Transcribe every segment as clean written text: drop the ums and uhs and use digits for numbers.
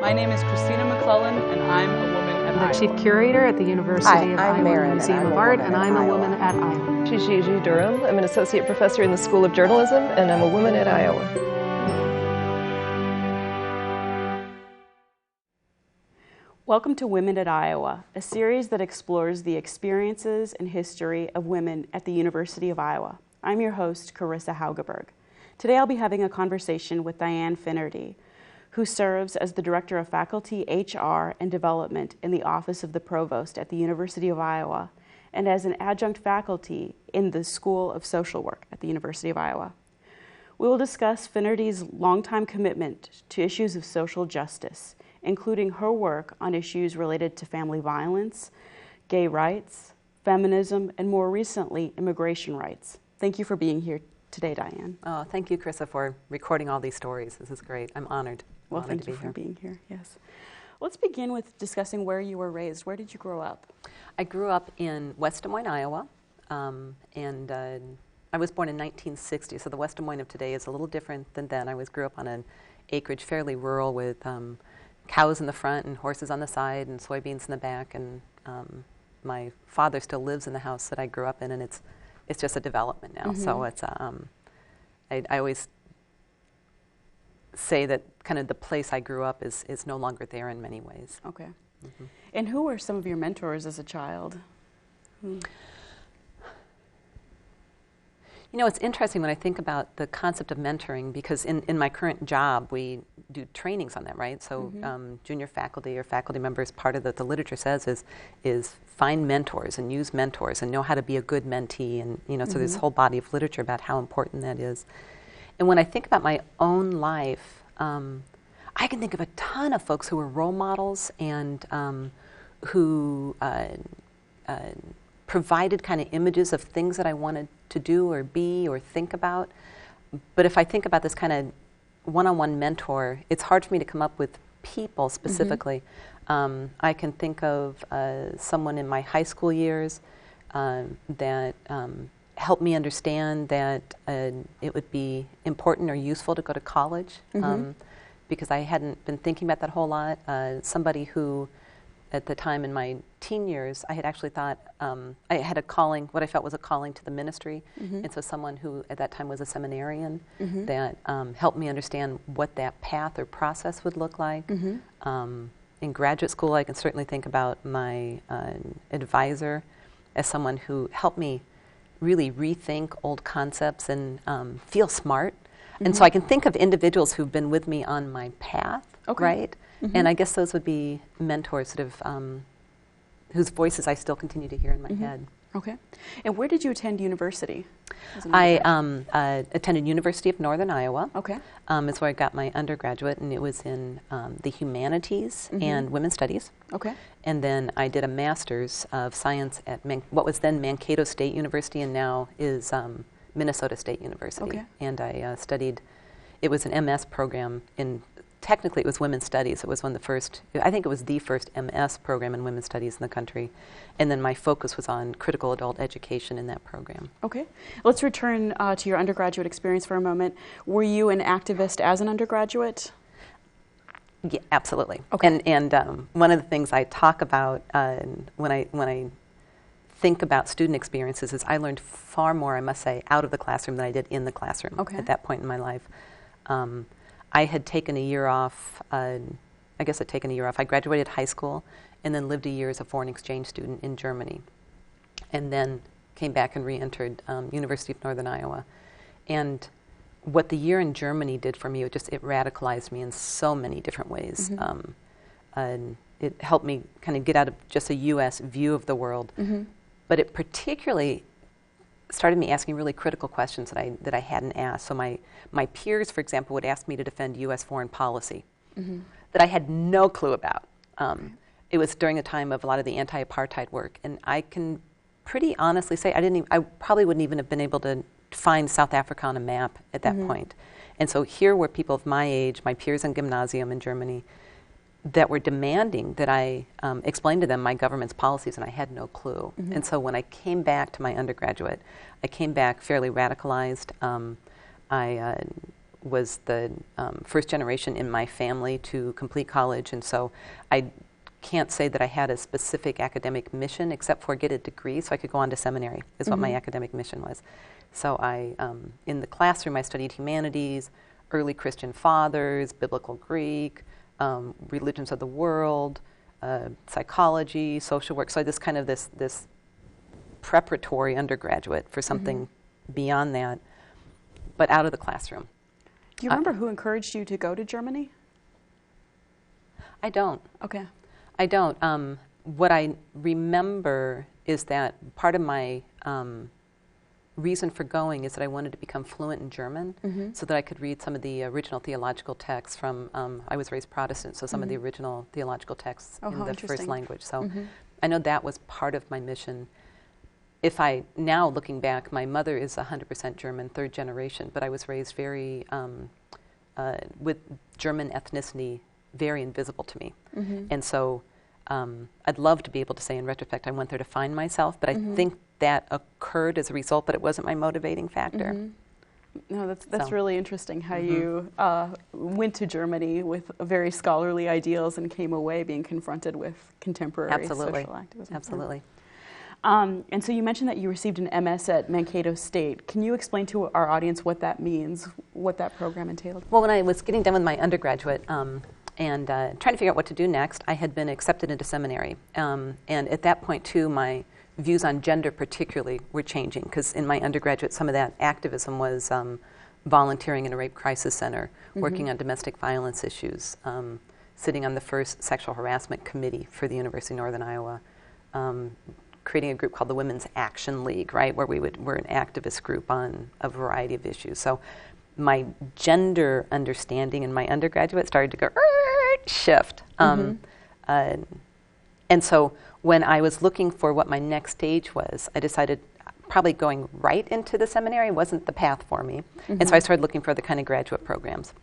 My name is Christina McClellan, and I'm a woman at Iowa. I'm the Chief Curator at the University of Iowa Museum of Art, and I'm a woman at Iowa. Gigi Durham. I'm an Associate Professor in the School of Journalism, and I'm a woman at Iowa. Welcome to Women at Iowa, a series that explores the experiences and history of women at the University of Iowa. I'm your host, Karissa Haugeberg. Today I'll be having a conversation with Diane Finnerty, who serves as the Director of Faculty, HR, and Development in the Office of the Provost at the University of Iowa, and as an adjunct faculty in the School of Social Work at the University of Iowa. We will discuss Finnerty's longtime commitment to issues of social justice, including her work on issues related to family violence, gay rights, feminism, and more recently, immigration rights. Thank you for being here today, Diane. Oh, thank you, Karissa, for recording all these stories. This is great. I'm honored. Well, thank you for being here, yes. Let's begin with discussing where you were raised. Where did you grow up? I grew up in West Des Moines, Iowa, and I was born in 1960, so the West Des Moines of today is a little different than then. I grew up on an acreage, fairly rural, with cows in the front and horses on the side and soybeans in the back, and my father still lives in the house that I grew up in, and it's just a development now. Mm-hmm. So it's I always say that kind of the place I grew up is no longer there in many ways. Okay. Mm-hmm. And who were some of your mentors as a child? You know, it's interesting when I think about the concept of mentoring, because in my current job, we do trainings on that, right? So junior faculty or faculty members, part of the literature says is find mentors and use mentors and know how to be a good mentee. And, you know, so there's a whole body of literature about how important that is. And when I think about my own life, I can think of a ton of folks who were role models and who provided kind of images of things that I wanted to do or be or think about. But if I think about this kind of one-on-one mentor, it's hard for me to come up with people specifically. I can think of someone in my high school years that helped me understand that it would be important or useful to go to college, because I hadn't been thinking about that a whole lot. Somebody who, at the time in my teen years, I had actually thought I had a calling, what I felt was a calling to the ministry, and so someone who at that time was a seminarian that helped me understand what that path or process would look like. In graduate school, I can certainly think about my advisor as someone who helped me really rethink old concepts and feel smart. And so I can think of individuals who've been with me on my path, right? And I guess those would be mentors sort of whose voices I still continue to hear in my head. Okay. And where did you attend university? I attended University of Northern Iowa. Okay. It's where I got my undergraduate, and it was in the humanities and women's studies. Okay. And then I did a master's of science at what was then Mankato State University and now is Minnesota State University. Okay. And I studied, it was an MS program technically it was women's studies. It was one of the first, I think it was the first MS program in women's studies in the country. And then my focus was on critical adult education in that program. Okay. Let's return to your undergraduate experience for a moment. Were you an activist as an undergraduate? Yeah, absolutely. Okay. And one of the things I talk about when I think about student experiences is I learned far more, I must say, out of the classroom than I did in the classroom at that point in my life. I had taken a year off, I graduated high school and then lived a year as a foreign exchange student in Germany, and then came back and re-entered University of Northern Iowa. And what the year in Germany did for me, it radicalized me in so many different ways. And it helped me kind of get out of just a U.S. view of the world, but it particularly started me asking really critical questions that I hadn't asked. So my peers, for example, would ask me to defend U.S. foreign policy that I had no clue about. It was during a time of a lot of the anti-apartheid work, and I can pretty honestly say I probably wouldn't even have been able to find South Africa on a map at that point. And so here were people of my age, my peers in gymnasium in Germany, that were demanding that I explain to them my government's policies, and I had no clue. And so when I came back to my undergraduate, I came back fairly radicalized. I was the first generation in my family to complete college, and so I can't say that I had a specific academic mission except for get a degree so I could go on to seminary is what my academic mission was. So in the classroom I studied humanities, early Christian fathers, biblical Greek, religions of the world, psychology, social work. So this kind of this preparatory undergraduate for something beyond that, but out of the classroom. Do you remember who encouraged you to go to Germany? I don't. Okay. I don't. What I remember is that part of my reason for going is that I wanted to become fluent in German so that I could read some of the original theological texts from, I was raised Protestant, so some of the original theological texts in the first language. So I know that was part of my mission. If now looking back, my mother is 100% German, third generation, but I was raised very, with German ethnicity very invisible to me. And so I'd love to be able to say in retrospect I went there to find myself, but I think that occurred as a result, but it wasn't my motivating factor. No, that's really interesting how you went to Germany with very scholarly ideals and came away being confronted with contemporary social activism. Absolutely. And so you mentioned that you received an MS at Mankato State. Can you explain to our audience what that means, what that program entailed? Well, when I was getting done with my undergraduate and trying to figure out what to do next, I had been accepted into seminary. And at that point, too, my views on gender particularly were changing, because in my undergraduate, some of that activism was volunteering in a rape crisis center, working on domestic violence issues, sitting on the first sexual harassment committee for the University of Northern Iowa, creating a group called the Women's Action League, right, where we're an activist group on a variety of issues. So my gender understanding in my undergraduate started to go shift. And so when I was looking for what my next stage was, I decided probably going right into the seminary wasn't the path for me. And so I started looking for the kind of graduate programs.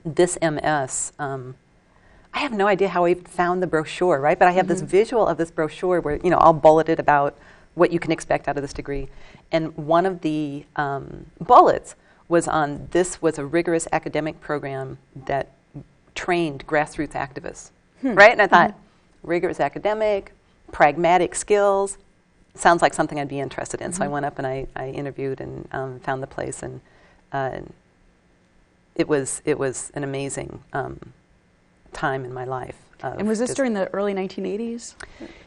This MS, I have no idea how I even found the brochure, right? But I have this visual of this brochure where, all bulleted about what you can expect out of this degree. And one of the bullets was on, this was a rigorous academic program that trained grassroots activists, right? And I thought, rigorous academic, pragmatic skills, sounds like something I'd be interested in. So I went up and I interviewed and found the place, and it was an amazing time in my life. And was this during the early 1980s?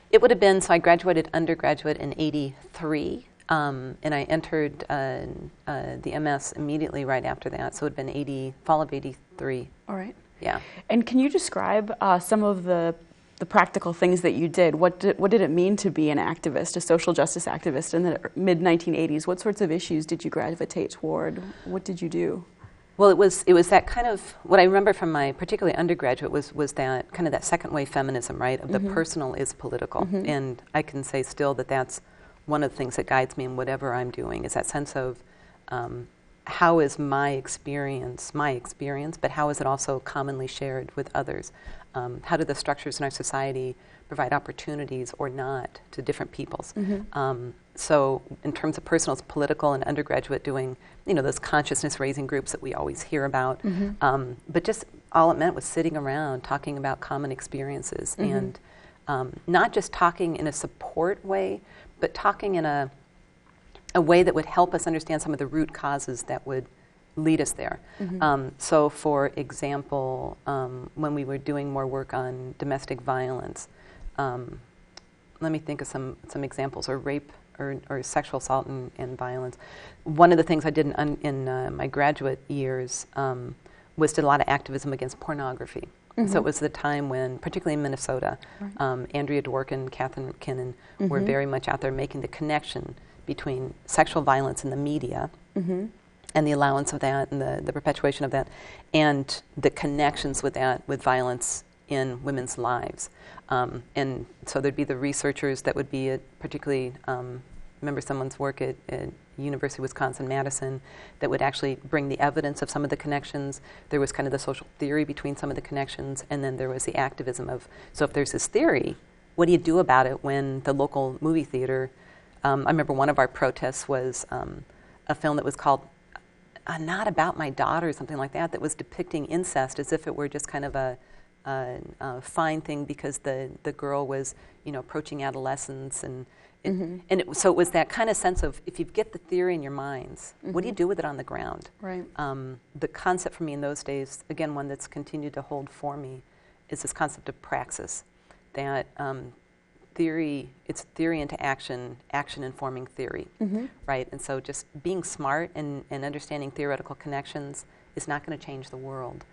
It would have been, so I graduated undergraduate in 83, and I entered the MS immediately right after that, so it would have been fall of 83. All right. Yeah. And can you describe some of the practical things that you did? What did it mean to be an activist, a social justice activist in the mid-1980s? What sorts of issues did you gravitate toward? What did you do? Well, it was that kind of, what I remember from my particularly undergraduate was that kind of that second wave feminism, right, of the personal is political. And I can say still that that's one of the things that guides me in whatever I'm doing, is that sense of how is my experience, but how is it also commonly shared with others? How do the structures in our society provide opportunities or not to different peoples? So in terms of personal, it's political, and undergraduate doing, those consciousness-raising groups that we always hear about. But just all it meant was sitting around talking about common experiences, and not just talking in a support way, but talking in a way that would help us understand some of the root causes that would lead us there. So for example, when we were doing more work on domestic violence, let me think of some examples, or rape or sexual assault and violence. One of the things I did in my graduate years was did a lot of activism against pornography. So it was the time when, particularly in Minnesota, Andrea Dworkin, Catherine McKinnon were very much out there making the connection between sexual violence in the media and the allowance of that and the perpetuation of that, and the connections with that with violence in women's lives. And so there'd be the researchers that would be particularly, remember someone's work at University of Wisconsin-Madison that would actually bring the evidence of some of the connections. There was kind of the social theory between some of the connections, and then there was the activism of, so if there's this theory, what do you do about it when the local movie theater, I remember one of our protests was a film that was called Not About My Daughter or something like that was depicting incest as if it were just kind of a fine thing because the girl was, approaching adolescence so it was that kind of sense of if you get the theory in your minds, what do you do with it on the ground? Right. The concept for me in those days, again, one that's continued to hold for me, is this concept of praxis, that it's theory into action, action informing theory, right? And so just being smart and understanding theoretical connections is not going to change the world.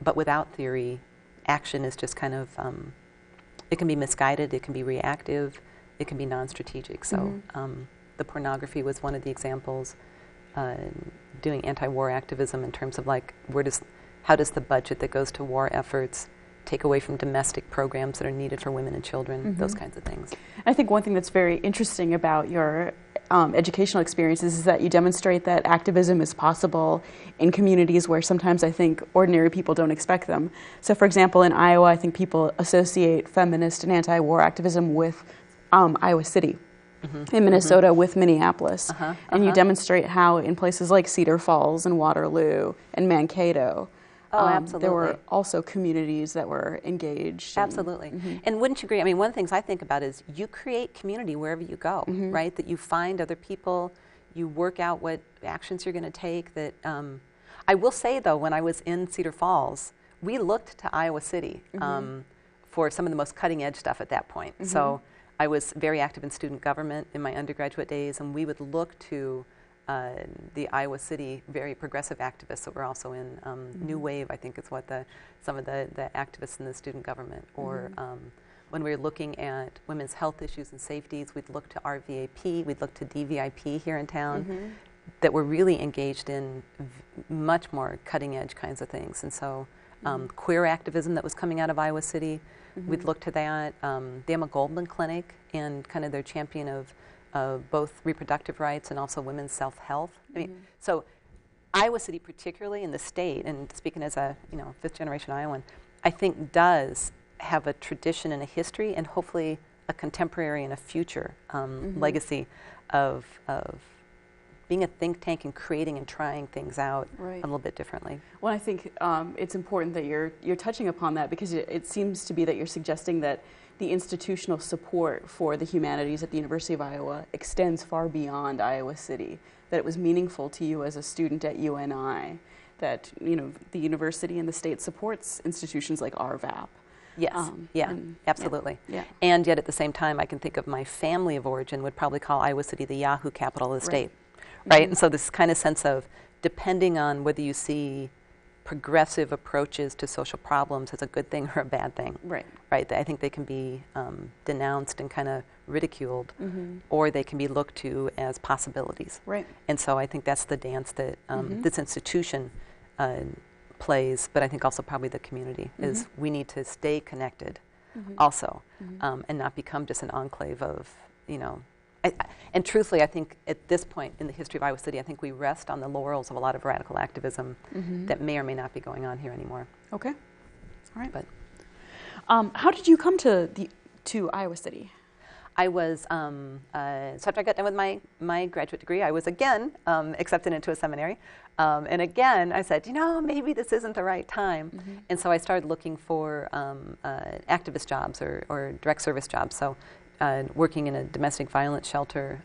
But without theory, action is just kind of, it can be misguided, it can be reactive, it can be non-strategic. So the pornography was one of the examples, doing anti-war activism in terms of like, how does the budget that goes to war efforts take away from domestic programs that are needed for women and children, those kinds of things. I think one thing that's very interesting about your educational experiences is that you demonstrate that activism is possible in communities where sometimes I think ordinary people don't expect them. So for example, in Iowa, I think people associate feminist and anti-war activism with Iowa City. In Minnesota with Minneapolis. And you demonstrate how in places like Cedar Falls and Waterloo and Mankato, absolutely. there were also communities that were engaged. Absolutely. And wouldn't you agree? I mean, one of the things I think about is you create community wherever you go, right? That you find other people, you work out what actions you're going to take. That I will say, though, when I was in Cedar Falls, we looked to Iowa City for some of the most cutting-edge stuff at that point. So I was very active in student government in my undergraduate days, and we would look to the Iowa City very progressive activists that were also in New Wave, I think is what some of the activists in the student government, or when we were looking at women's health issues and safeties, we'd look to RVAP, we'd look to DVIP here in town, that were really engaged in much more cutting edge kinds of things. And so queer activism that was coming out of Iowa City, we'd look to that. The Emma Goldman Clinic and kind of their champion of both reproductive rights and also women's self-health. I mean, so Iowa City particularly in the state, and speaking as a fifth generation Iowan, I think does have a tradition and a history and hopefully a contemporary and a future legacy of being a think tank and creating and trying things out a little bit differently. Well, I think it's important that you're touching upon that, because it seems to be that you're suggesting that the institutional support for the humanities at the University of Iowa extends far beyond Iowa City, that it was meaningful to you as a student at UNI, that the university and the state supports institutions like RVAP. Yes, absolutely. And yet at the same time, I can think of my family of origin would probably call Iowa City the Yahoo capital of the state, right? And so this kind of sense of, depending on whether you see progressive approaches to social problems as a good thing or a bad thing, right? I think they can be denounced and kind of ridiculed, or they can be looked to as possibilities. And so I think that's the dance that this institution plays, but I think also probably the community is we need to stay connected also, and not become just an enclave of, and truthfully, I think at this point in the history of Iowa City, I think we rest on the laurels of a lot of radical activism that may or may not be going on here anymore. Okay. All right. But how did you come to Iowa City? I was, so after I got done with my graduate degree, I was again accepted into a seminary. And again, I said, maybe this isn't the right time. And so I started looking for activist jobs or direct service jobs. So working in a domestic violence shelter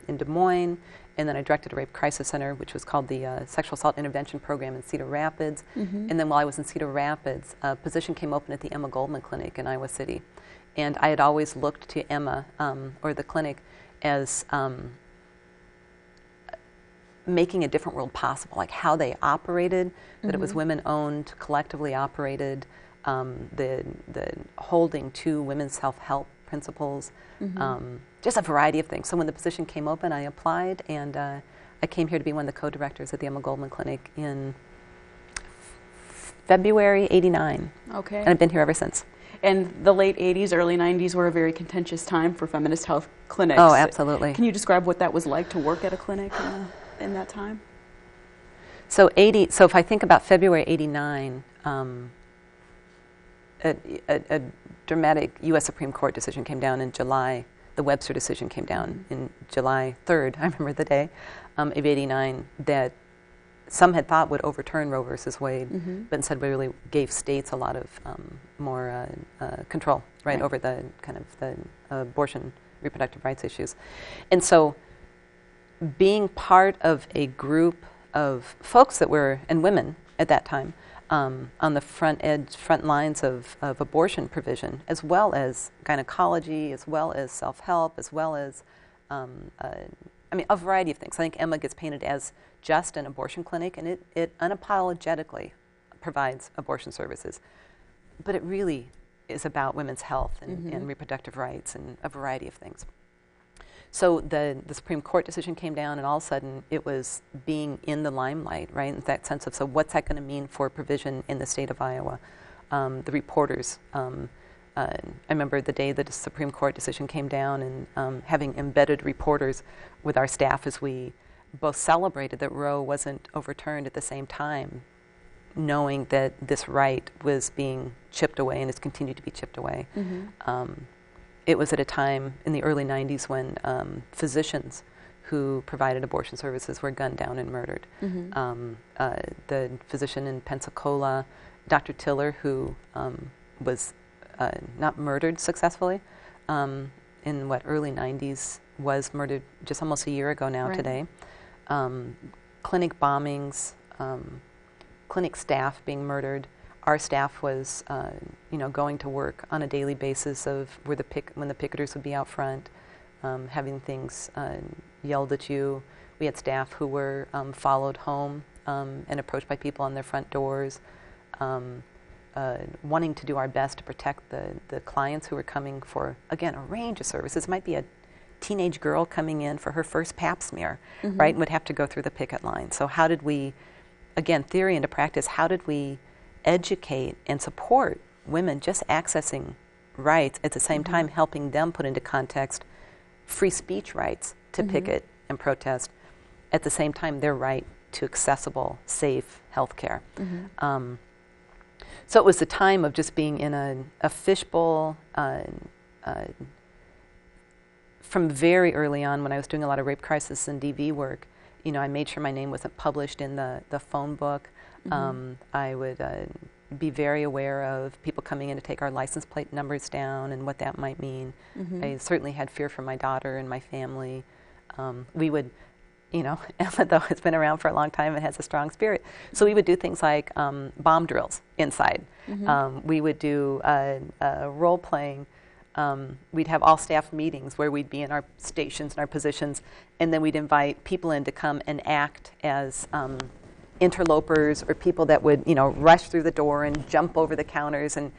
in Des Moines, and then I directed a rape crisis center, which was called the Sexual Assault Intervention Program in Cedar Rapids. And then while I was in Cedar Rapids, a position came open at the Emma Goldman Clinic in Iowa City. And I had always looked to Emma, or the clinic, as making a different world possible, like how they operated, that it was women-owned, collectively operated, the holding to women's self-help principles, just a variety of things. So when the position came open, I applied, and I came here to be one of the co-directors at the Emma Goldman Clinic in February '89. Okay. And I've been here ever since. And the late 80s, early 90s were a very contentious time for feminist health clinics. Oh, absolutely. Can you describe what that was like to work at a clinic in that time? So if I think about February '89, a dramatic U.S. Supreme Court decision came down in July. The Webster decision came down in July 3rd, I remember the day, of '89, that some had thought would overturn Roe versus Wade, but instead really gave states a lot of more control, right, over the kind of the abortion, reproductive rights issues. And so being part of a group of folks that were, and women at that time, on the front lines of abortion provision, as well as gynecology, as well as self-help, as well as, a variety of things. I think Emma gets painted as just an abortion clinic, and it unapologetically provides abortion services. But it really is about women's health and reproductive rights and a variety of things. So the Supreme Court decision came down, and all of a sudden it was being in the limelight, right? In that sense of, so what's that going to mean for provision in the state of Iowa? The reporters, I remember the day that the Supreme Court decision came down, and having embedded reporters with our staff as we both celebrated that Roe wasn't overturned at the same time, knowing that this right was being chipped away and has continued to be chipped away. It was at a time in the early 90s when physicians who provided abortion services were gunned down and murdered. The physician in Pensacola, Dr. Tiller, who was not murdered successfully in early 90s, was murdered just almost a year ago now today. Clinic bombings, clinic staff being murdered. Our staff was, going to work on a daily basis of when the picketers would be out front, having things yelled at you. We had staff who were followed home and approached by people on their front doors, wanting to do our best to protect the clients who were coming for, again, a range of services. It might be a teenage girl coming in for her first pap smear, right, and would have to go through the picket line. So how did we, again, theory into practice, how did we educate and support women just accessing rights, at the same time helping them put into context free speech rights to picket and protest, at the same time their right to accessible, safe health care. So it was the time of just being in a fishbowl. From very early on, when I was doing a lot of rape crisis and DV work, I made sure my name wasn't published in the phone book. I would be very aware of people coming in to take our license plate numbers down and what that might mean. I certainly had fear for my daughter and my family. We would, Emma, though, it's been around for a long time and has a strong spirit. So we would do things like bomb drills inside. We would do role-playing. We'd have all staff meetings where we'd be in our stations and our positions, and then we'd invite people in to come and act as interlopers or people that would, rush through the door and jump over the counters, and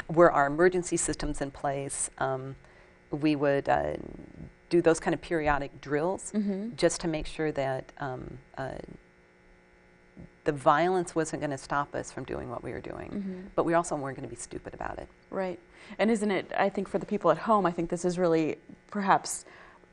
were our emergency systems in place. We would do those kind of periodic drills just to make sure that the violence wasn't going to stop us from doing what we were doing, but we also weren't going to be stupid about it. Right. And isn't it, I think for the people at home, I think this is really perhaps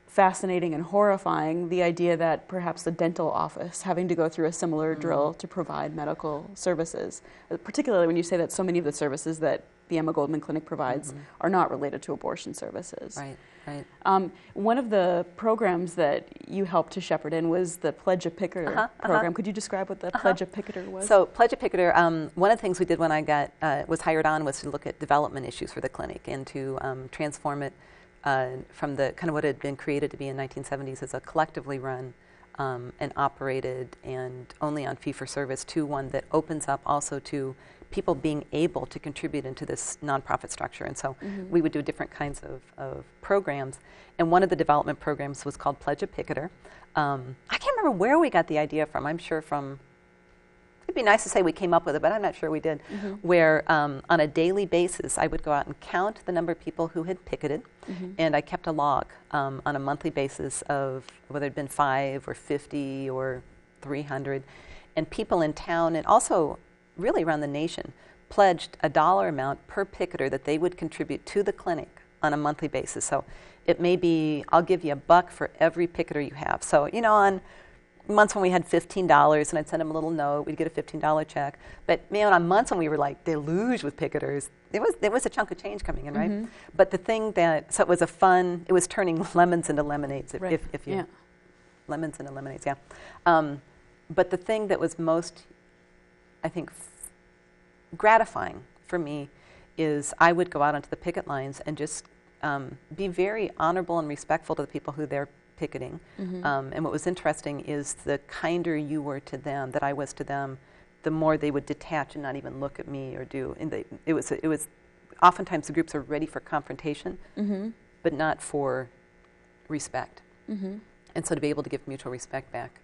fascinating and horrifying, the idea that perhaps the dental office having to go through a similar drill to provide medical services, particularly when you say that so many of the services that the Emma Goldman Clinic provides are not related to abortion services. Right. One of the programs that you helped to shepherd in was the Pledge a Picketer program. Could you describe what the Pledge a Picketer was? So Pledge a Picketer, one of the things we did when I was hired on was to look at development issues for the clinic and to transform it from the kind of what had been created to be in 1970s as a collectively run and operated and only on fee-for-service to one that opens up also to people being able to contribute into this nonprofit structure. And so we would do different kinds of programs. And one of the development programs was called Pledge a Picketer. I can't remember where we got the idea from. I'm sure from, it'd be nice to say we came up with it, but I'm not sure we did. Where on a daily basis, I would go out and count the number of people who had picketed. And I kept a log on a monthly basis of whether it had been 5 or 50 or 300. And people in town and also really around the nation pledged a dollar amount per picketer that they would contribute to the clinic on a monthly basis. So it may be, I'll give you $1 for every picketer you have. So, on months when we had $15 and I'd send them a little note, we'd get a $15 check. But on months when we were like deluged with picketers, there was a chunk of change coming in, right? But the thing so it was it was turning lemons into lemonades, if you, lemons into lemonades, but the thing that was most, I think, gratifying for me is I would go out onto the picket lines and just be very honorable and respectful to the people who they're picketing. And what was interesting is the kinder you were to them, that I was to them, the more they would detach and not even look at me or do. And it was oftentimes the groups are ready for confrontation, but not for respect. And so to be able to give mutual respect back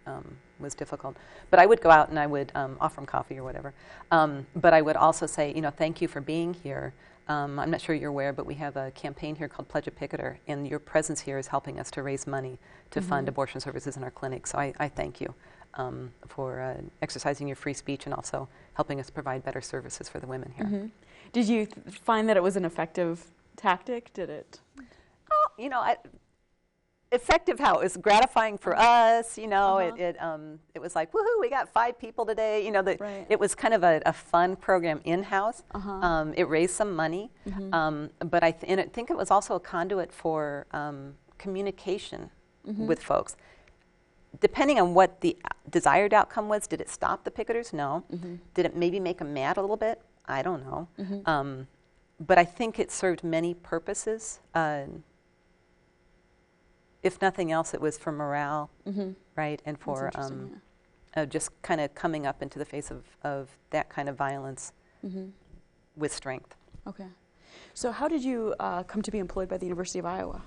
was difficult. But I would go out and I would offer them coffee or whatever. But I would also say, thank you for being here. I'm not sure you're aware, but we have a campaign here called Pledge a Picketer, and your presence here is helping us to raise money to fund abortion services in our clinic. So I thank you for exercising your free speech and also helping us provide better services for the women here. Did you find that it was an effective tactic? Did it? Oh, effective how? It was gratifying for us, it was like, woohoo, we got 5 people today. It was kind of a fun program in-house. It raised some money, but I think it was also a conduit for communication with folks. Depending on what the desired outcome was, did it stop the picketers? No. Did it maybe make them mad a little bit? I don't know. But I think it served many purposes. If nothing else, it was for morale, right? And for just kind of coming up into the face of that kind of violence with strength. Okay. So how did you come to be employed by the University of Iowa?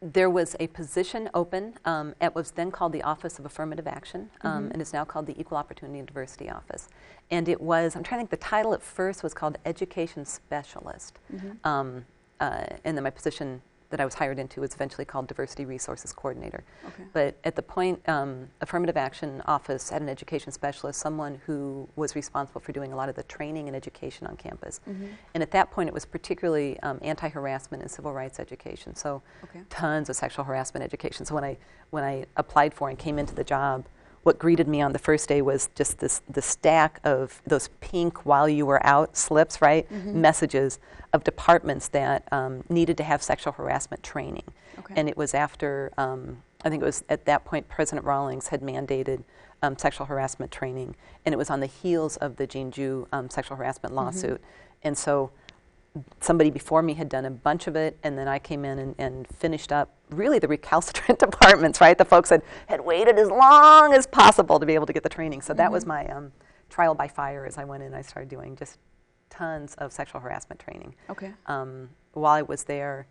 There was a position open at what was then called the Office of Affirmative Action, and is now called the Equal Opportunity and Diversity Office. And it was, I'm trying to think, the title at first was called Education Specialist. And then my position that I was hired into was eventually called Diversity Resources Coordinator. But at the point, Affirmative Action Office had an education specialist, someone who was responsible for doing a lot of the training and education on campus. And at that point, it was particularly anti-harassment and civil rights education. So tons of sexual harassment education. So when I applied for and came into the job, what greeted me on the first day was just the stack of those pink while you were out slips, right? Messages of departments that needed to have sexual harassment training. And it was after, I think it was at that point, President Rawlings had mandated sexual harassment training. And it was on the heels of the Jean Jew sexual harassment lawsuit. And so somebody before me had done a bunch of it, and then I came in and finished up really the recalcitrant departments, right? The folks had waited as long as possible to be able to get the training. So that was my trial by fire as I went in and I started doing just tons of sexual harassment training. While I was there,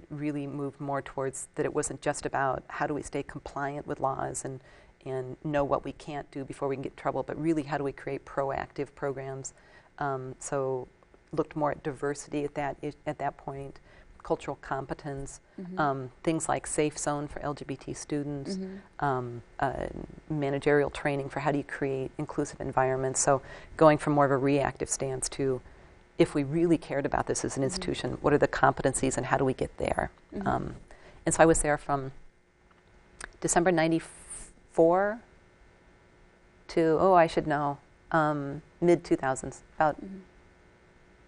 really moved more towards that it wasn't just about how do we stay compliant with laws and know what we can't do before we can get in trouble, but really how do we create proactive programs. So looked more at diversity at that point, cultural competence, things like safe zone for LGBT students, managerial training for how do you create inclusive environments. So going from more of a reactive stance to, if we really cared about this as an institution, what are the competencies and how do we get there? And so I was there from December 94 to, I should know, mid-2000s, about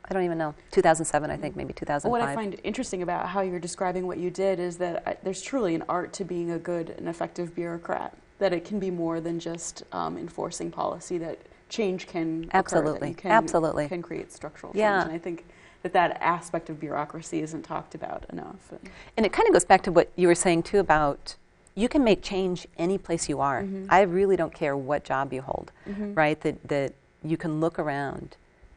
I don't even know, 2007, I think, maybe 2005. What I find interesting about how you're describing what you did is that there's truly an art to being a good and effective bureaucrat, that it can be more than just enforcing policy, that change can absolutely occur, can create structural change. And I think that aspect of bureaucracy isn't talked about enough. And it kind of goes back to what you were saying, too, about you can make change any place you are. I really don't care what job you hold, right? That you can look around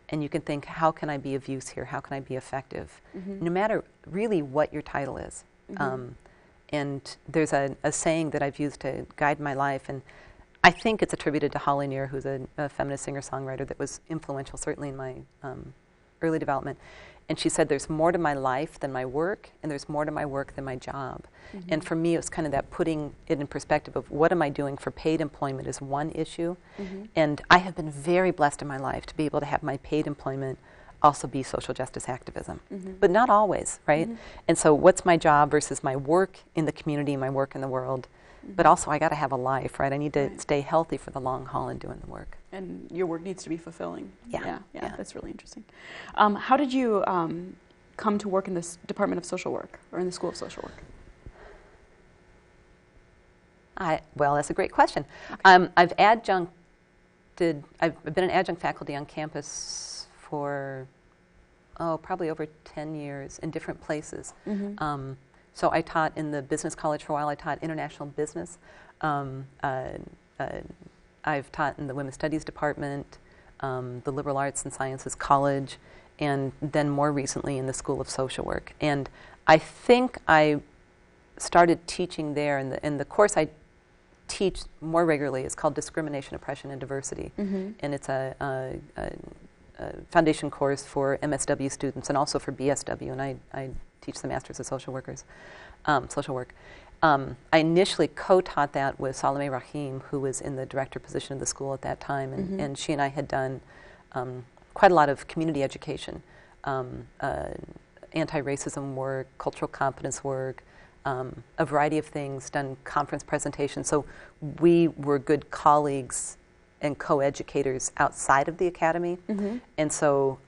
and you can think, how can I be of use here? How can I be effective? No matter really what your title is. And there's a saying that I've used to guide my life, and I think it's attributed to Holly Near, who's a feminist singer-songwriter that was influential, certainly in my early development. And she said, there's more to my life than my work, and there's more to my work than my job. And for me, it was kind of that putting it in perspective of what am I doing for paid employment is one issue. And I have been very blessed in my life to be able to have my paid employment also be social justice activism, but not always, right? And so what's my job versus my work in the community, my work in the world? But also I got to have a life, right? I need to stay healthy for the long haul in doing the work. And your work needs to be fulfilling. Yeah. That's really interesting. How did you come to work in this Department of Social Work or in the School of Social Work? Well, that's a great question. Okay. I've been an adjunct faculty on campus for, probably over 10 years in different places. Mm-hmm. So I taught in the business college for a while. I taught international business. I've taught in the women's studies department, the liberal arts and sciences college, and then more recently in the School of Social Work. And I think I started teaching there, and the course I teach more regularly is called Discrimination, Oppression, and Diversity. Mm-hmm. And it's a foundation course for MSW students and also for BSW, and I teach the Masters of Social Workers, social work. I initially co-taught that with Salome Rahim, who was in the director position of the school at that time, and, Mm-hmm. and she and I had done quite a lot of community education, anti-racism work, cultural competence work, a variety of things, done conference presentations. So we were good colleagues and co-educators outside of the academy. Mm-hmm. And so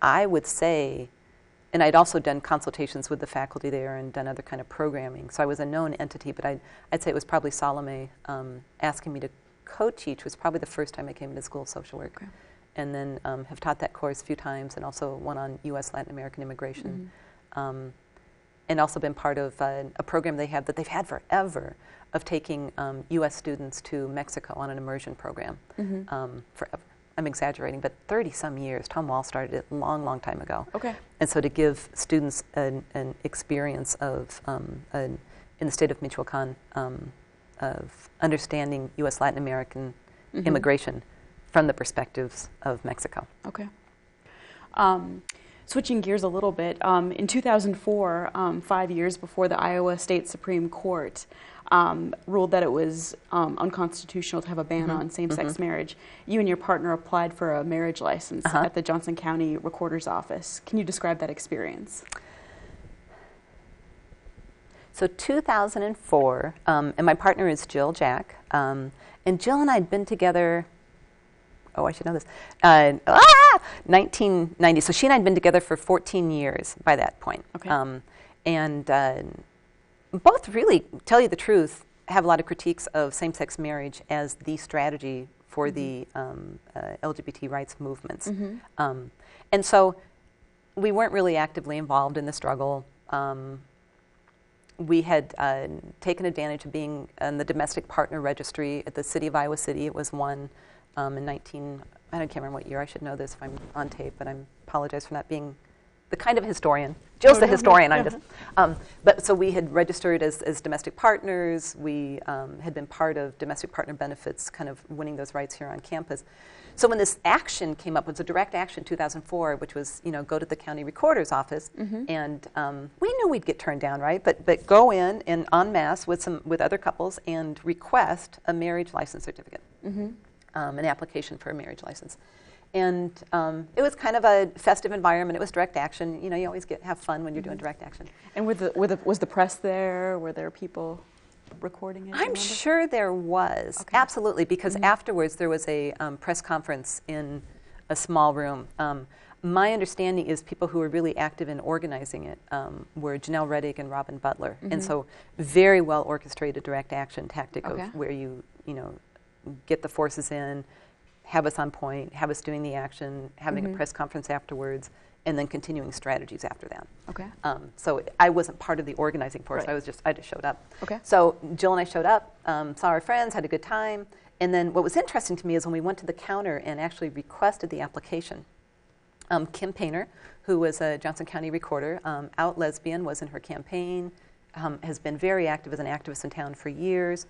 I would say, and I'd also done consultations with the faculty there and done other kind of programming. So I was a known entity, but I'd say it was probably Salome asking me to co-teach was probably the first time I came to School of Social Work. Okay. And then have taught that course a few times, and also one on U.S. Latin American immigration. Mm-hmm. And also been part of a program they have that they've had forever of taking U.S. students to Mexico on an immersion program. Mm-hmm. Forever. I'm exaggerating, but 30-some years. Tom Wall started it a long, long time ago. Okay. And so to give students an experience of, in the state of Michoacan, of understanding U.S. Latin American mm-hmm. immigration from the perspectives of Mexico. Okay. Switching gears a little bit, in 2004, 5 years before the Iowa State Supreme Court ruled that it was unconstitutional to have a ban mm-hmm. on same-sex mm-hmm. marriage, you and your partner applied for a marriage license uh-huh. at the Johnson County Recorder's Office. Can you describe that experience? So 2004, and my partner is Jill Jack, and Jill and I had been together, I should know this, 1990. So she and I had been together for 14 years by that point. Okay. And both really, tell you the truth, have a lot of critiques of same-sex marriage as the strategy for mm-hmm. the LGBT rights movements. Mm-hmm. And so we weren't really actively involved in the struggle. We had taken advantage of being in the domestic partner registry at the city of Iowa City. It was one in I can't remember what year. I should know this if I'm on tape, but I apologize for not being the kind of historian. Jill's the historian. I'm just. But so we had registered as domestic partners. We had been part of domestic partner benefits, kind of winning those rights here on campus. So when this action came up, it was a direct action, 2004, which was, go to the county recorder's office, mm-hmm. and we knew we'd get turned down, right? But go in and en masse with other couples and request a marriage license certificate, mm-hmm. An application for a marriage license. And it was kind of a festive environment. It was direct action. You always have fun when you're doing direct action. And was the press there? Were there people recording it? I'm sure there was. Okay. Absolutely, because mm-hmm. afterwards there was a press conference in a small room. My understanding is people who were really active in organizing it were Janelle Reddick and Robin Butler. Mm-hmm. And so very well orchestrated direct action tactic okay. of where you get the forces in, have us on point, have us doing the action, having mm-hmm. a press conference afterwards, and then continuing strategies after that. Okay. So I wasn't part of the organizing force. Right. I just showed up. Okay. So Jill and I showed up, saw our friends, had a good time, and then what was interesting to me is when we went to the counter and actually requested the application, Kim Painter, who was a Johnson County recorder, out lesbian, was in her campaign, has been very active as an activist in town for years.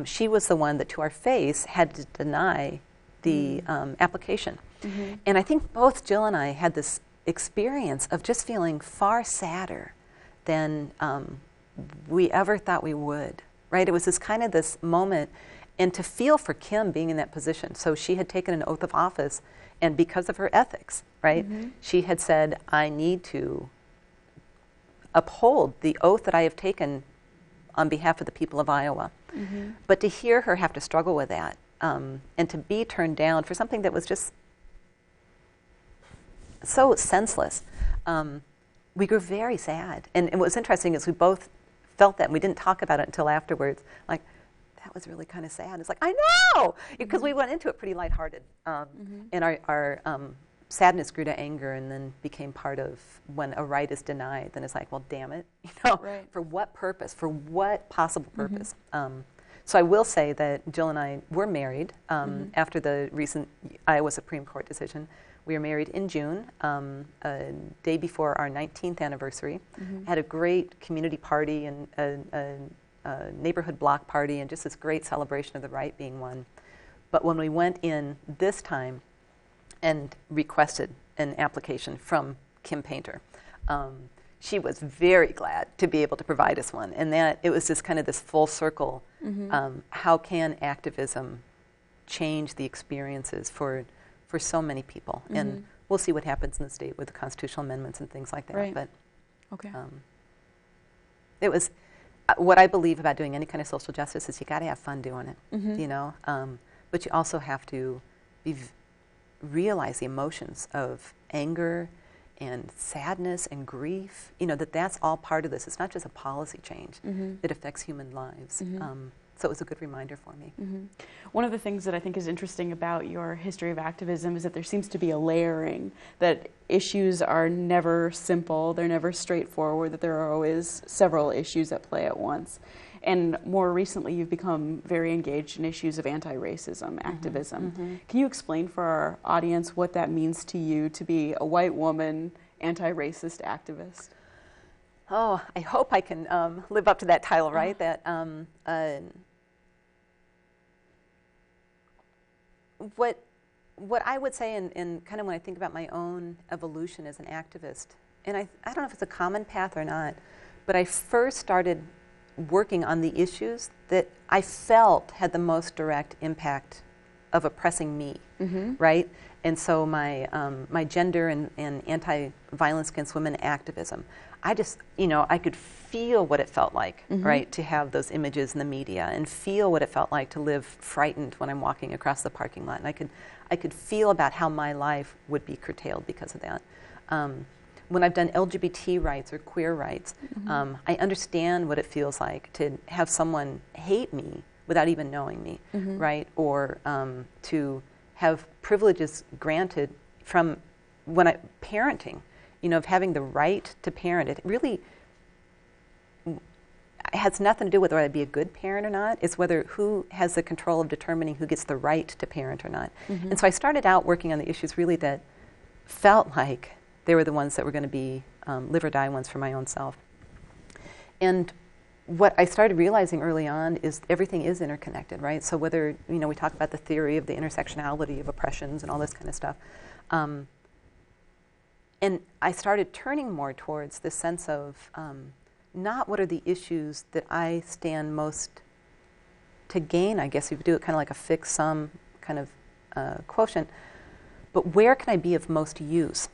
She was the one that, to our face, had to deny the application. Mm-hmm. And I think both Jill and I had this experience of just feeling far sadder than we ever thought we would, right? It was this moment, and to feel for Kim being in that position. So she had taken an oath of office, and because of her ethics, right, mm-hmm. she had said, I need to uphold the oath that I have taken on behalf of the people of Iowa. Mm-hmm. But to hear her have to struggle with that, and to be turned down for something that was just so senseless, we grew very sad. And what was interesting is we both felt that, and we didn't talk about it until afterwards. Like, that was really kind of sad. It's like, I know! Because we went into it pretty lighthearted. And our sadness grew to anger and then became part of when a right is denied, then it's like, well, damn it. For what purpose? For what possible purpose? So I will say that Jill and I were married after the recent Iowa Supreme Court decision. We were married in June, a day before our 19th anniversary. Had a great community party and a neighborhood block party and just this great celebration of the right being won. But when we went in this time and requested an application from Kim Painter, she was very glad to be able to provide us one. And that it was just kind of this full circle. How can activism change the experiences for so many people? And we'll see what happens in the state with the constitutional amendments and things like that. But it was what I believe about doing any kind of social justice is you got to have fun doing it, but you also have to realize the emotions of anger and sadness and grief, that's all part of this. It's not just a policy change. It affects human lives. So it was a good reminder for me. One of the things that I think is interesting about your history of activism is that there seems to be a layering, that issues are never simple, they're never straightforward, that there are always several issues at play at once. And more recently, you've become very engaged in issues of anti-racism activism. Can you explain for our audience what that means to you to be a white woman anti-racist activist? Oh, I hope I can live up to that title, right? That what I would say, and kind of when I think about my own evolution as an activist, and I don't know if it's a common path or not, but I first started working on the issues that I felt had the most direct impact of oppressing me, right? And so my gender and anti-violence against women activism, I just, I could feel what it felt like, right, to have those images in the media and feel what it felt like to live frightened when I'm walking across the parking lot. And I could feel about how my life would be curtailed because of that. When I've done LGBT rights or queer rights, I understand what it feels like to have someone hate me without even knowing me, right? Or to have privileges granted from parenting, of having the right to parent. It really has nothing to do with whether I'd be a good parent or not. It's who has the control of determining who gets the right to parent or not. And so I started out working on the issues really that felt like they were the ones that were going to be live or die ones for my own self. And what I started realizing early on is everything is interconnected, right? So whether, we talk about the theory of the intersectionality of oppressions and all this kind of stuff. And I started turning more towards this sense of not what are the issues that I stand most to gain, I guess you could do it kind of like a fixed sum kind of quotient, but where can I be of most use?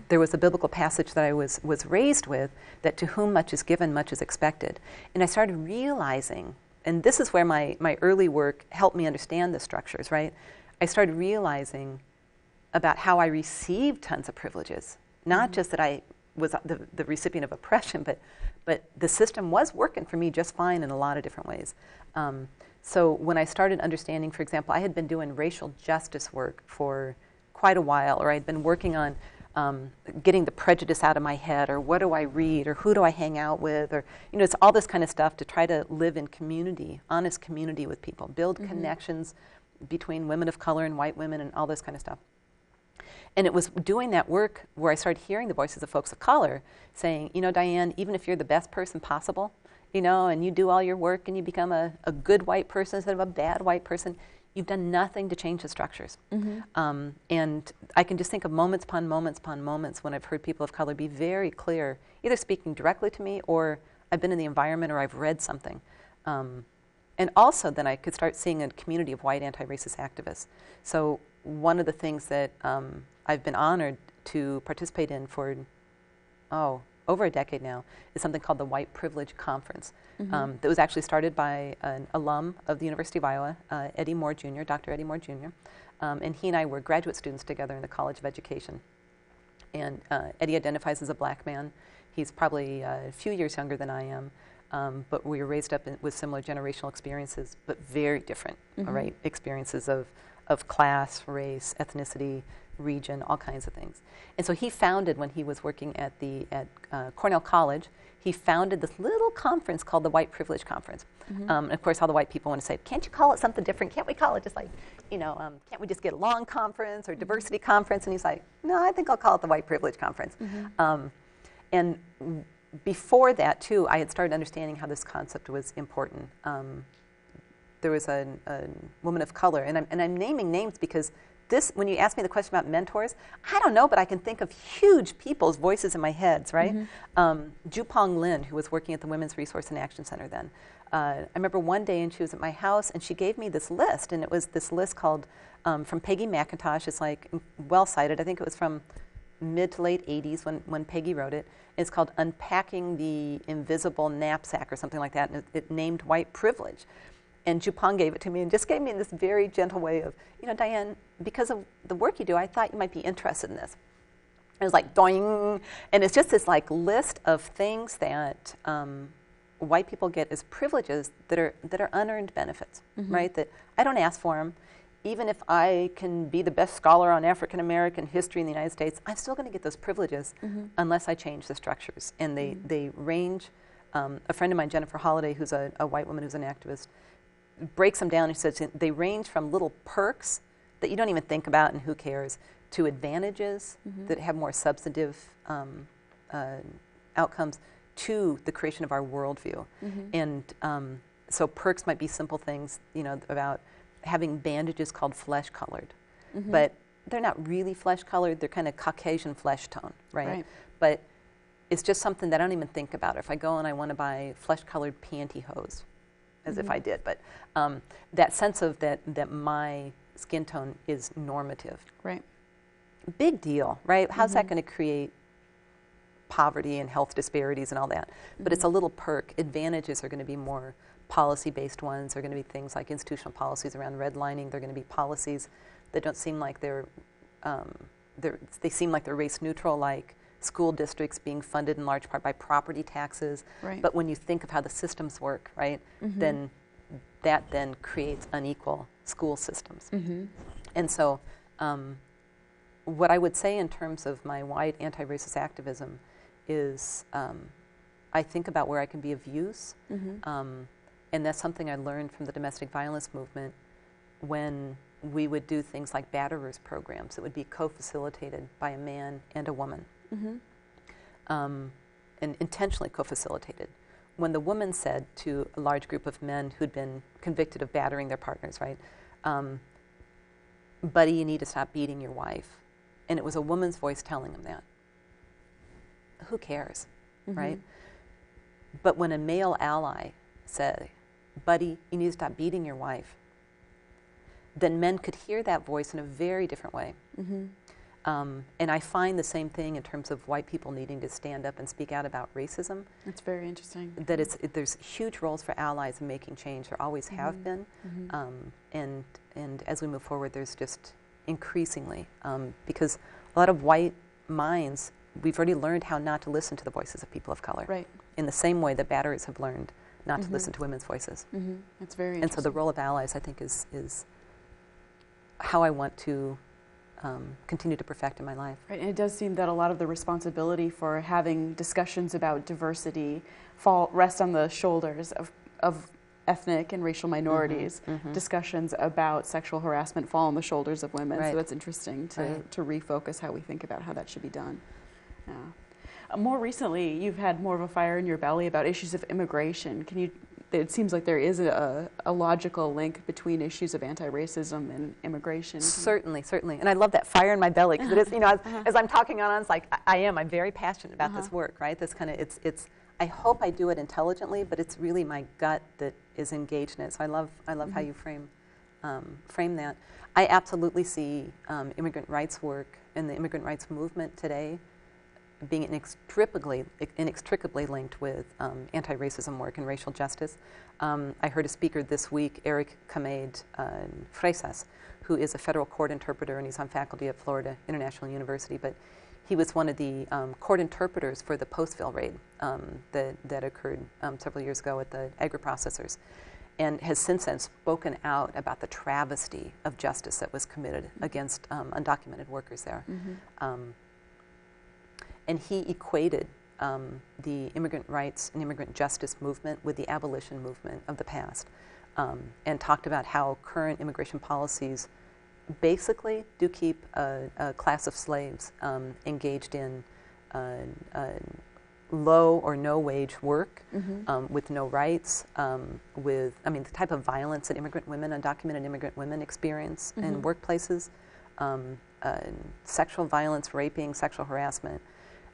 There was a biblical passage that I was raised with, that to whom much is given, much is expected. And I started realizing, and this is where my early work helped me understand the structures, right? I started realizing about how I received tons of privileges. Not just that I was the recipient of oppression, but the system was working for me just fine in a lot of different ways. So when I started understanding, for example, I had been doing racial justice work for quite a while, or I'd been working on getting the prejudice out of my head, or what do I read, or who do I hang out with, or it's all this kind of stuff to try to live in community, honest community with people, build connections between women of color and white women and all this kind of stuff. And it was doing that work where I started hearing the voices of folks of color saying, Diane, even if you're the best person possible, and you do all your work and you become a good white person instead of a bad white person, you've done nothing to change the structures. And I can just think of moments upon moments upon moments when I've heard people of color be very clear, either speaking directly to me or I've been in the environment or I've read something. And also then I could start seeing a community of white anti-racist activists. So one of the things that I've been honored to participate in for, over a decade now, is something called the White Privilege Conference. That was actually started by an alum of the University of Iowa, Eddie Moore Jr., Dr. Eddie Moore Jr., and he and I were graduate students together in the College of Education. And Eddie identifies as a black man. He's probably a few years younger than I am. but we were raised up with similar generational experiences, but very different, right? Experiences of class, race, ethnicity, region, all kinds of things. And so he founded, when he was working at Cornell College, he founded this little conference called the White Privilege Conference. And of course, all the white people want to say, can't you call it something different? Can't we call it just like, can't we just get a long conference or diversity conference? And he's like, no, I think I'll call it the White Privilege Conference. And before that, too, I had started understanding how this concept was important. There was a woman of color, and I'm naming names because when you ask me the question about mentors, I don't know, but I can think of huge people's voices in my head, right? Jupong Lin, who was working at the Women's Resource and Action Center then. I remember one day, and she was at my house, and she gave me this list, and it was this list called, from Peggy McIntosh, it's like well-cited, I think it was from mid to late 80s when Peggy wrote it. It's called Unpacking the Invisible Knapsack or something like that, and it named white privilege. And Jupong gave it to me and just gave me in this very gentle way of, Diane, because of the work you do, I thought you might be interested in this. It was like, doing, and it's just this like list of things that white people get as privileges that are unearned benefits, right? That I don't ask for them. Even if I can be the best scholar on African American history in the United States, I'm still going to get those privileges unless I change the structures. And they range. A friend of mine, Jennifer Holliday, who's a white woman who's an activist, breaks them down and says they range from little perks that you don't even think about and who cares, to advantages that have more substantive outcomes, to the creation of our worldview. And so perks might be simple things, about having bandages called flesh-colored. But they're not really flesh-colored, they're kind of Caucasian flesh tone, right? But it's just something that I don't even think about. If I go and I want to buy flesh-colored pantyhose, as if I did, but that sense of that my skin tone is normative. Right. Big deal, right? How's that going to create poverty and health disparities and all that? But it's a little perk. Advantages are going to be more policy-based ones. They're going to be things like institutional policies around redlining. They're going to be policies that don't seem like they seem like they're race neutral, like school districts being funded in large part by property taxes. Right. But when you think of how the systems work, right, then that then creates unequal school systems. And so what I would say in terms of my wide anti-racist activism is I think about where I can be of use. And that's something I learned from the domestic violence movement when we would do things like batterers programs that would be co-facilitated by a man and a woman. And intentionally co-facilitated. When the woman said to a large group of men who'd been convicted of battering their partners, right, buddy, you need to stop beating your wife. And it was a woman's voice telling him that. Who cares, right? But when a male ally said, buddy, you need to stop beating your wife, then men could hear that voice in a very different way. And I find the same thing in terms of white people needing to stand up and speak out about racism. That's very interesting. That there's huge roles for allies in making change. There always have been. And as we move forward, there's just increasingly, because a lot of white minds, we've already learned how not to listen to the voices of people of color. Right. In the same way that batterers have learned not to listen to women's voices. That's very interesting. And so the role of allies, I think, is how I want to continue to perfect in my life. Right, and it does seem that a lot of the responsibility for having discussions about diversity rest on the shoulders of ethnic and racial minorities. Discussions about sexual harassment fall on the shoulders of women. So that's interesting to refocus how we think about how that should be done. More recently, you've had more of a fire in your belly about issues of immigration. It seems like there is a logical link between issues of anti-racism and immigration. Certainly. And I love that fire in my belly, because it is, as I'm talking on, it's like, I'm very passionate about this work, right? This kind of, it's, I hope I do it intelligently, but it's really my gut that is engaged in it. So I love how you frame that. I absolutely see immigrant rights work and the immigrant rights movement today being inextricably linked with anti-racism work and racial justice. I heard a speaker this week, Eric Camed Freitas, who is a federal court interpreter, and he's on faculty at Florida International University, but he was one of the court interpreters for the Postville raid that occurred several years ago at the agri-processors, and has since then spoken out about the travesty of justice that was committed against undocumented workers there. And he equated the immigrant rights and immigrant justice movement with the abolition movement of the past, and talked about how current immigration policies basically do keep a class of slaves engaged in low or no wage work, with no rights, with, I mean, the type of violence that immigrant women, undocumented immigrant women experience in workplaces, sexual violence, raping, sexual harassment.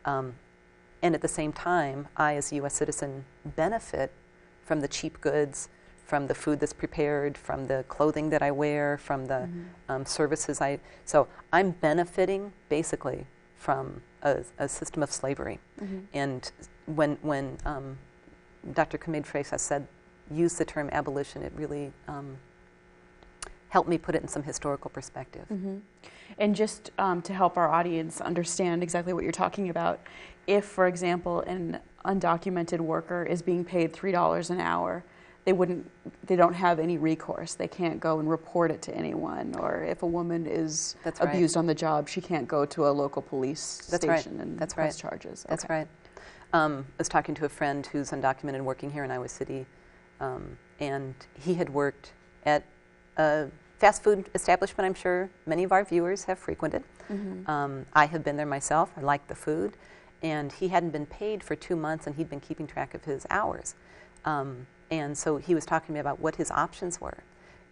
And at the same time, I, as a U.S. citizen, benefit from the cheap goods, from the food that's prepared, from the clothing that I wear, from the services so I'm benefiting basically from a system of slavery. And when Dr. Kamed Freysa said, use the term abolition, it really helped me put it in some historical perspective. And just to help our audience understand exactly what you're talking about, if, for example, an undocumented worker is being paid $3 an hour, they don't have any recourse. They can't go and report it to anyone. Or if a woman is abused on the job, she can't go to a local police station and press charges. That's right. I was talking to a friend who's undocumented working here in Iowa City, and he had worked at a fast food establishment I'm sure many of our viewers have frequented. I have been there myself. I like the food. And he hadn't been paid for 2 months, and he'd been keeping track of his hours. And so he was talking to me about what his options were.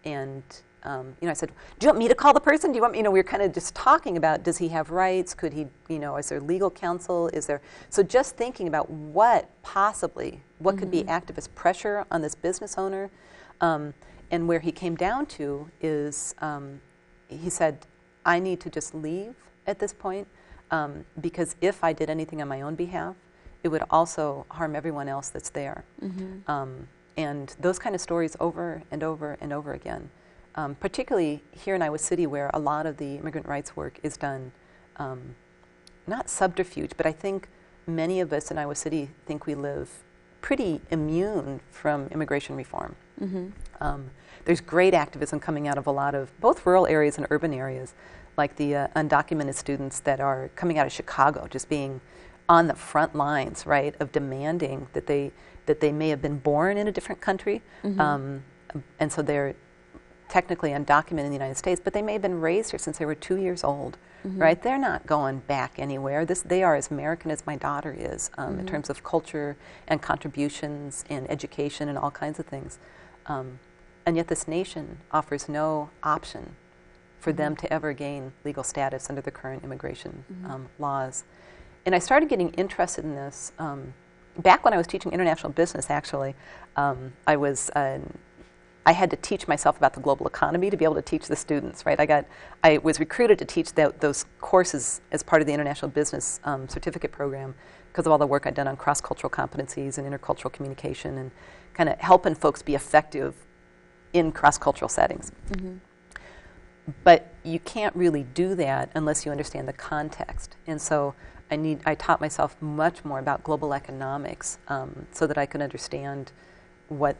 And I said, do you want me to call the person? Do you want me, we were kind of just talking about, does he have rights? Could he, is there legal counsel? So just thinking about what could be activist pressure on this business owner. And where he came down to is, he said, I need to just leave at this point, because if I did anything on my own behalf, it would also harm everyone else that's there. And those kind of stories over and over and over again, particularly here in Iowa City, where a lot of the immigrant rights work is done, not subterfuge, but I think many of us in Iowa City think we live pretty immune from immigration reform. There's great activism coming out of a lot of both rural areas and urban areas, like the undocumented students that are coming out of Chicago, just being on the front lines, right, of demanding that they may have been born in a different country, and so they're technically undocumented in the United States, but they may have been raised here since they were 2 years old, right? They're not going back anywhere. They are as American as my daughter is, in terms of culture and contributions and education and all kinds of things. And yet this nation offers no option for them to ever gain legal status under the current immigration laws. And I started getting interested in this back when I was teaching international business, actually. I had to teach myself about the global economy to be able to teach the students, right? I was recruited to teach those courses as part of the international business certificate program because of all the work I'd done on cross-cultural competencies and intercultural communication and kind of helping folks be effective in cross-cultural settings. But you can't really do that unless you understand the context. And so I taught myself much more about global economics so that I could understand what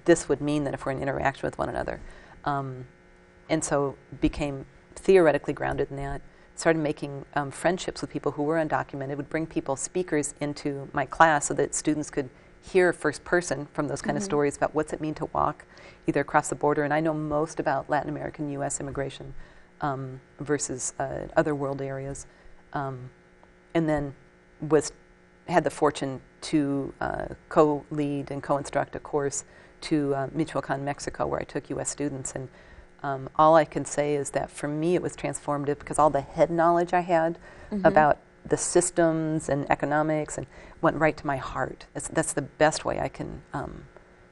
this would mean then if we're in interaction with one another. And so became theoretically grounded in that. Started making friendships with people who were undocumented, would bring speakers into my class so that students could hear first person from those kind of stories about what's it mean to walk either across the border. And I know most about Latin American U.S. immigration versus other world areas. And then had the fortune to co-lead and co-instruct a course to Michoacan, Mexico, where I took U.S. students. And all I can say is that for me it was transformative because all the head knowledge I had about the systems and economics and went right to my heart. That's the best way I can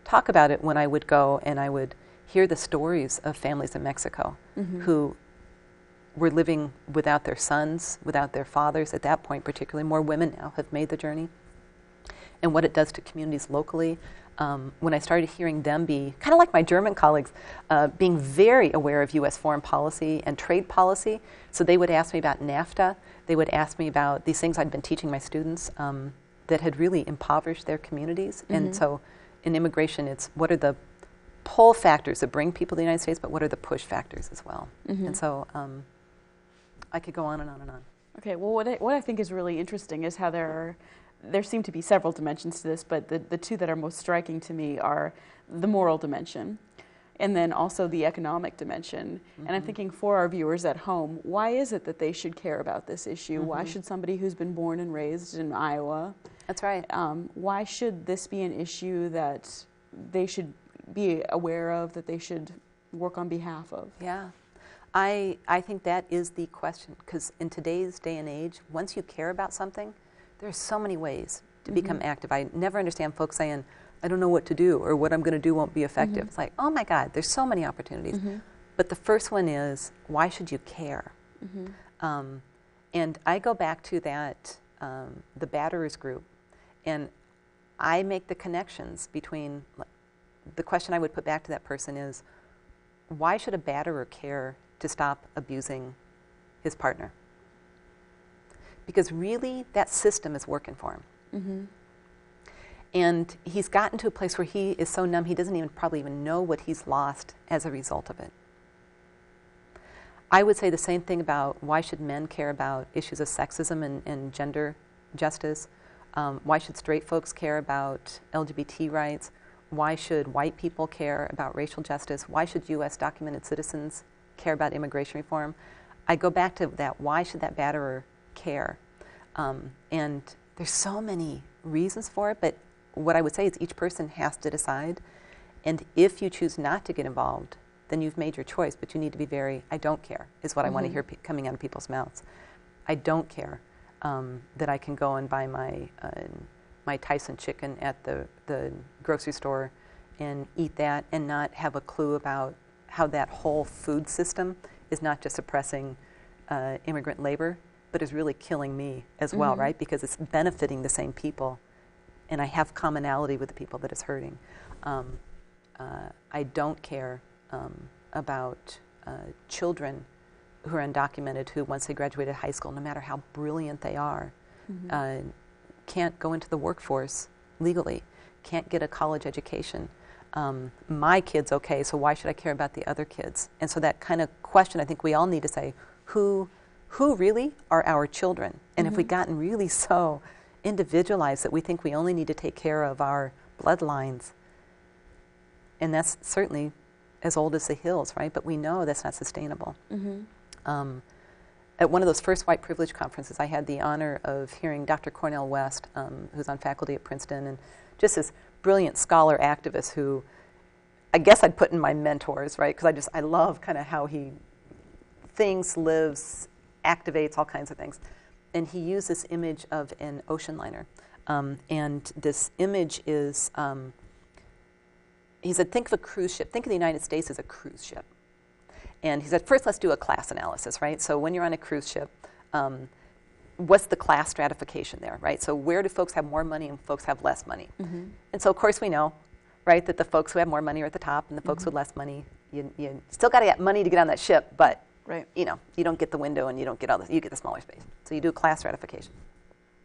talk about it when I would go and I would hear the stories of families in Mexico who were living without their sons, without their fathers at that point particularly. More women now have made the journey. And what it does to communities locally. when I started hearing them be, kind of like my German colleagues, being very aware of U.S. foreign policy and trade policy. So they would ask me about NAFTA. They would ask me about these things I'd been teaching my students that had really impoverished their communities. And so in immigration, it's what are the pull factors that bring people to the United States, but what are the push factors as well? And so I could go on and on and on. Okay, well, what I think is really interesting is how there seem to be several dimensions to this, but the two that are most striking to me are the moral dimension and then also the economic dimension. And I'm thinking for our viewers at home, why is it that they should care about this issue? Why should somebody who's been born and raised in Iowa, that's right, why should this be an issue that they should be aware of, that they should work on behalf of? Yeah. I think that is the question, because in today's day and age, once you care about something, there's so many ways to become active. I never understand folks saying, I don't know what to do, or what I'm going to do won't be effective. It's like, oh my God, there's so many opportunities. But the first one is, why should you care? And I go back to that, the batterers group, and I make the connections between, the question I would put back to that person is, why should a batterer care to stop abusing his partner? Because really, that system is working for him. And he's gotten to a place where he is so numb, he doesn't probably even know what he's lost as a result of it. I would say the same thing about why should men care about issues of sexism and gender justice? Why should straight folks care about LGBT rights? Why should white people care about racial justice? Why should U.S. documented citizens care about immigration reform? I go back to that, why should that batterer care? And there's so many reasons for it, but what I would say is each person has to decide. And if you choose not to get involved, then you've made your choice, but you need to be very, I don't care, is what I want to hear coming out of people's mouths. I don't care that I can go and buy my Tyson chicken at the grocery store and eat that and not have a clue about how that whole food system is not just suppressing immigrant labor, but is really killing me as well, right? Because it's benefiting the same people, and I have commonality with the people that it's hurting. I don't care about children who are undocumented who, once they graduated high school, no matter how brilliant they are, can't go into the workforce legally, can't get a college education. My kid's okay, so why should I care about the other kids? And so that kind of question, I think we all need to say, who really are our children? And if we've gotten really so individualized that we think we only need to take care of our bloodlines, and that's certainly as old as the hills, right? But we know that's not sustainable. At one of those first white privilege conferences, I had the honor of hearing Dr. Cornel West, who's on faculty at Princeton, and just this brilliant scholar activist who I guess I'd put in my mentors, right? Because I love kind of how he thinks, lives, activates, all kinds of things. And he used this image of an ocean liner. And this image is, he said, think of a cruise ship. Think of the United States as a cruise ship. And he said, first let's do a class analysis, right? So when you're on a cruise ship, what's the class stratification there, right? So where do folks have more money and folks have less money? And so of course we know, right, that the folks who have more money are at the top and the folks with less money, you still got to get money to get on that ship, but you know, you don't get the window and you don't get all this, you get the smaller space. So you do a class stratification.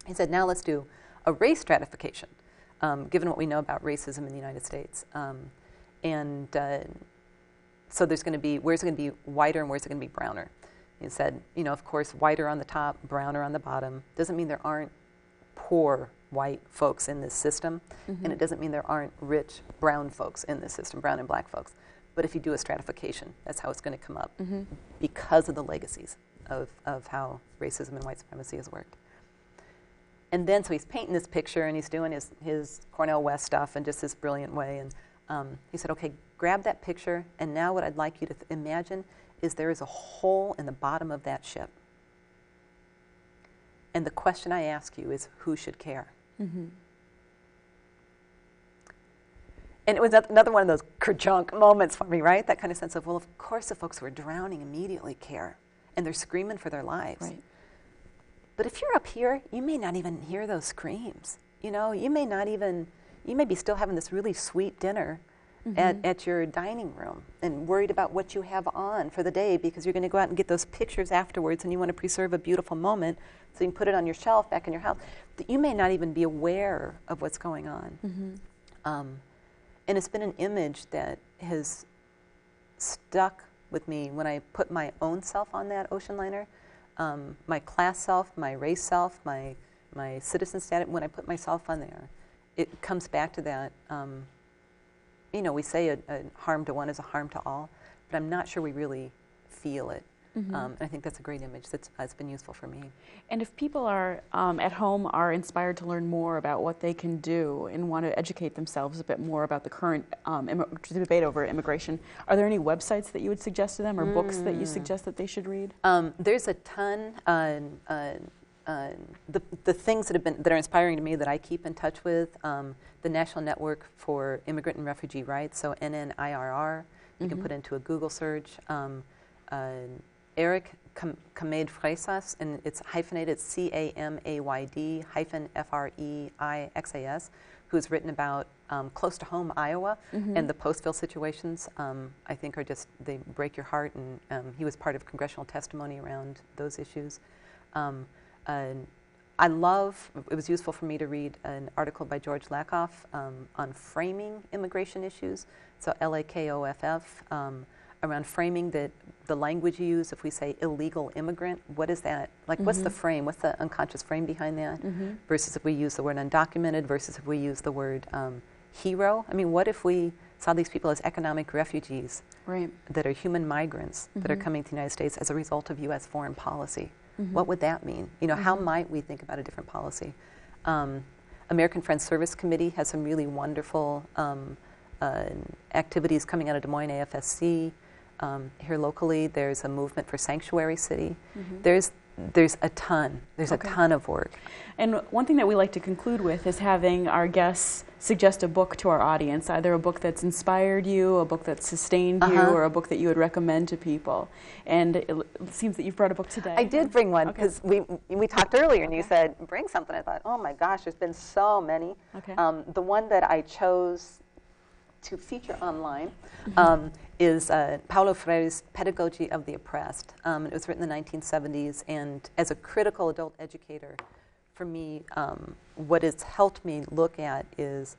He said, now let's do a race stratification, given what we know about racism in the United States. So there's going to be, where's it going to be whiter and where's it going to be browner? He said, you know, of course, whiter on the top, browner on the bottom. Doesn't mean there aren't poor white folks in this system, and it doesn't mean there aren't rich brown folks in this system, brown and black folks. But if you do a stratification, that's how it's going to come up because of the legacies of how racism and white supremacy has worked. And then, so he's painting this picture and he's doing his Cornel West stuff in just this brilliant way. And he said, okay, grab that picture, and now what I'd like you to imagine is there is a hole in the bottom of that ship. And the question I ask you is, who should care? And it was another one of those kerjunk moments for me, right? That kind of sense of, well, of course the folks who are drowning immediately care, and they're screaming for their lives. Right. But if you're up here, you may not even hear those screams. You know, you may not even you may be still having this really sweet dinner at your dining room and worried about what you have on for the day because you're going to go out and get those pictures afterwards and you want to preserve a beautiful moment so you can put it on your shelf back in your house. That you may not even be aware of what's going on. And it's been an image that has stuck with me when I put my own self on that ocean liner, my class self, my race self, my citizen status. When I put myself on there, it comes back to that. You know, we say a harm to one is a harm to all, but I'm not sure we really feel it. And I think that's a great image that's been useful for me. And if people are at home are inspired to learn more about what they can do and want to educate themselves a bit more about the current debate over immigration, are there any websites that you would suggest to them or books that you suggest that they should read? There's a ton. The things that are inspiring to me that I keep in touch with, the National Network for Immigrant and Refugee Rights, so NNIRR, you can put into a Google search. Eric Camayde Freitas, and it's hyphenated CAMAYD -FREIXAS, who's written about close to home Iowa and the postville situations. I think are just, they break your heart, and he was part of congressional testimony around those issues. I love, it was useful for me to read an article by George Lakoff on framing immigration issues, so LAKOFF, around framing the language you use. If we say illegal immigrant, what is that? Like, what's the frame? What's the unconscious frame behind that? Versus if we use the word undocumented, versus if we use the word hero. I mean, what if we saw these people as economic refugees that are human migrants that are coming to the United States as a result of U.S. foreign policy? What would that mean? You know, how might we think about a different policy? American Friends Service Committee has some really wonderful activities coming out of Des Moines AFSC. Here locally, there's a movement for Sanctuary City. There's a ton. There's a ton of work. And one thing that we like to conclude with is having our guests suggest a book to our audience, either a book that's inspired you, a book that sustained you, or a book that you would recommend to people. And it seems that you've brought a book today. I did bring one because we talked earlier and you said, bring something. I thought, oh my gosh, there's been so many. The one that I chose to feature online is Paulo Freire's Pedagogy of the Oppressed. It was written in the 1970s, and as a critical adult educator, for me, what it's helped me look at is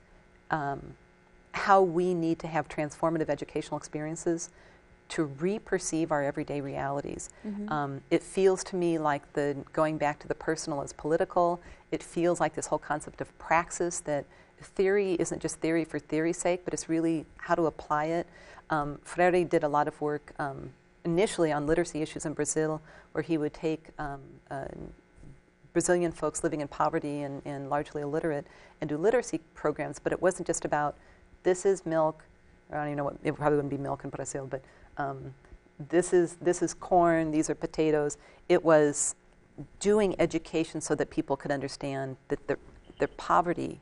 how we need to have transformative educational experiences to re-perceive our everyday realities. It feels to me like going back to the personal is political. It feels like this whole concept of praxis, that theory isn't just theory for theory's sake, but it's really how to apply it. Freire did a lot of work initially on literacy issues in Brazil, where he would take Brazilian folks living in poverty and largely illiterate and do literacy programs, but it wasn't just about this is milk, or I don't even know what, it probably wouldn't be milk in Brazil, but this is corn, these are potatoes. It was doing education so that people could understand that their poverty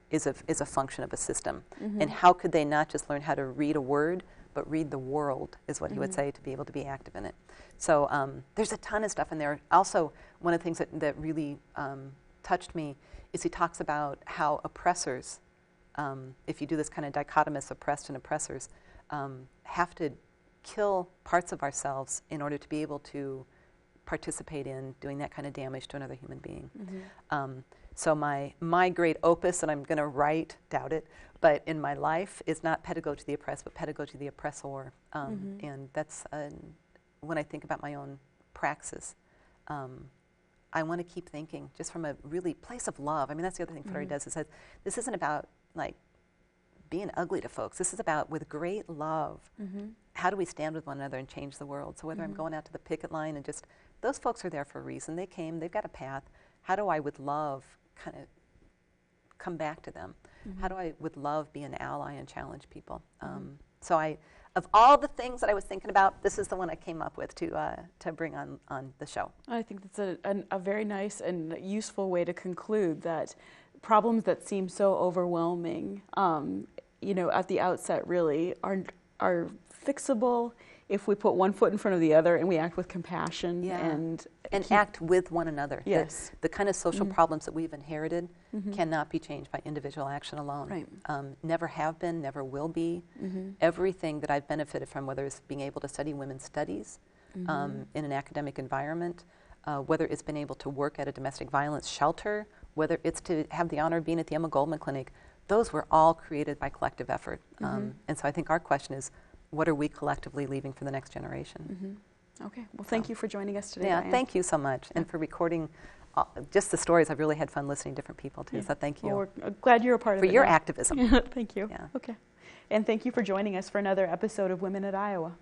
is a function of a system. And how could they not just learn how to read a word, but read the world, is what he would say, to be able to be active in it. So there's a ton of stuff in there. Also, one of the things that really touched me is he talks about how oppressors, if you do this kind of dichotomous oppressed and oppressors, have to kill parts of ourselves in order to be able to participate in doing that kind of damage to another human being. So my great opus, and I'm going to write, doubt it, but in my life is not Pedagogy of the Oppressed, but Pedagogy of the Oppressor. And that's, when I think about my own praxis, I want to keep thinking just from a really place of love. I mean, that's the other thing Freire does, is that this isn't about like being ugly to folks. This is about, with great love, how do we stand with one another and change the world? So whether I'm going out to the picket line and just, those folks are there for a reason. They came, they've got a path. How do I, with love, kind of come back to them? How do I, with love, be an ally and challenge people? So of all the things that I was thinking about, this is the one I came up with to bring on the show. I think that's a very nice and useful way to conclude that problems that seem so overwhelming, you know, at the outset really are fixable if we put one foot in front of the other and we act with compassion and act with one another. Yes. The kind of social problems that we've inherited cannot be changed by individual action alone. Right. Never have been, never will be. Everything that I've benefited from, whether it's being able to study women's studies in an academic environment, whether it's been able to work at a domestic violence shelter, whether it's to have the honor of being at the Emma Goldman Clinic, those were all created by collective effort. And so I think our question is, what are we collectively leaving for the next generation? Okay. Well, thank you for joining us today, Yeah, Diane. thank you so much. And for recording just the stories. I've really had fun listening to different people, too. So thank you. Well, we're glad you're a part of it. For your activism. Thank you. Yeah. Okay. And thank you for joining us for another episode of Women at Iowa.